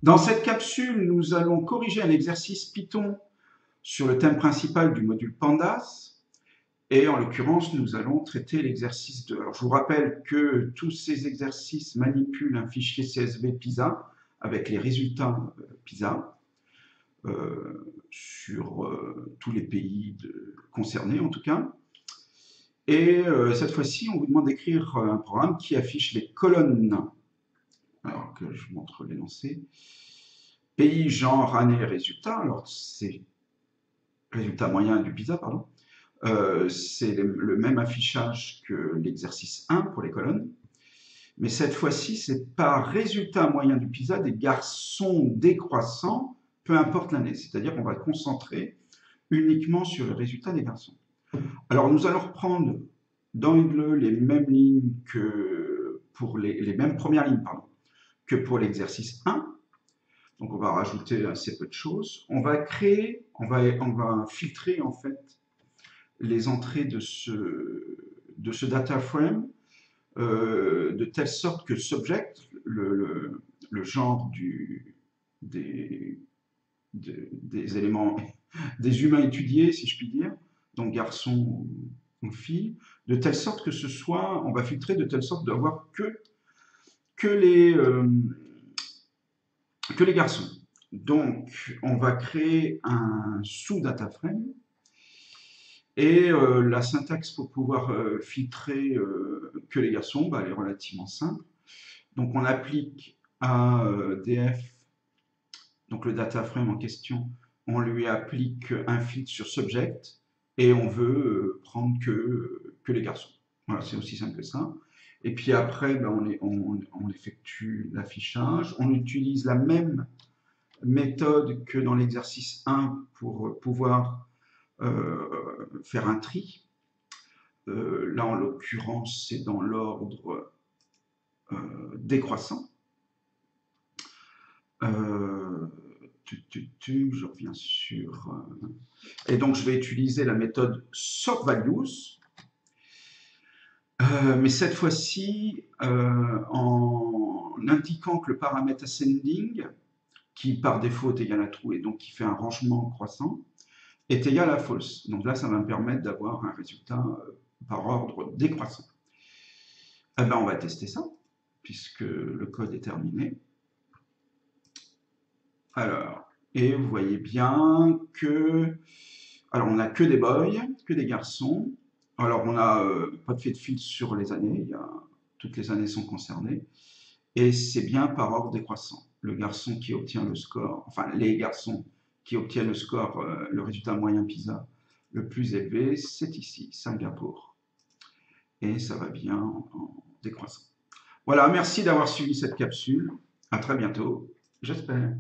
Dans cette capsule, nous allons corriger un exercice Python sur le thème principal du module Pandas. Et en l'occurrence, nous allons traiter l'exercice 2. Alors, je vous rappelle que tous ces exercices manipulent un fichier CSV PISA avec les résultats PISA sur tous les pays concernés en tout cas. Et cette fois-ci, on vous demande d'écrire un programme qui affiche les colonnes. Alors que je montre l'énoncé. Pays, genre, année, résultat. Alors, c'est résultat moyen du PISA, pardon. C'est le même affichage que l'exercice 1 pour les colonnes. Mais cette fois-ci, c'est par résultat moyen du PISA des garçons décroissants, peu importe l'année. C'est-à-dire qu'on va concentrer uniquement sur le résultat des garçons. Alors, nous allons reprendre d'angle les mêmes lignes que pour les mêmes premières lignes, pardon, que pour l'exercice 1. Donc, on va rajouter assez peu de choses. On va créer, on va filtrer en fait les entrées de ce data frame de telle sorte que subject, le genre des éléments, des humains étudiés, si je puis dire, donc garçon ou fille, de telle sorte que ce soit, on va filtrer de telle sorte d'avoir que les garçons. Donc, on va créer un sous-data frame et la syntaxe pour pouvoir filtrer que les garçons, bah, elle est relativement simple. Donc, on applique à df, donc le data frame en question, on lui applique un filtre sur subject et on veut prendre que les garçons. Voilà, c'est aussi simple que ça. Et puis après, ben, on effectue l'affichage. On utilise la même méthode que dans l'exercice 1 pour pouvoir faire un tri. Là, en l'occurrence, c'est dans l'ordre décroissant. Je reviens sur... et donc, je vais utiliser la méthode sortValues. Mais cette fois-ci, en indiquant que le paramètre ascending, qui par défaut est égal à true et donc qui fait un rangement croissant, est égal à false. Donc là, ça va me permettre d'avoir un résultat par ordre décroissant. Eh ben, on va tester ça, puisque le code est terminé. Alors, et vous voyez bien que... Alors, on n'a que des boys, que des garçons. Alors, on n'a pas de fait de filtre sur les années. Toutes les années sont concernées. Et c'est bien par ordre décroissant. Le garçon qui obtient le score, enfin, les garçons qui obtiennent le score, le résultat moyen PISA le plus élevé, c'est ici, Singapour. Et ça va bien en décroissant. Voilà, merci d'avoir suivi cette capsule. À très bientôt, j'espère.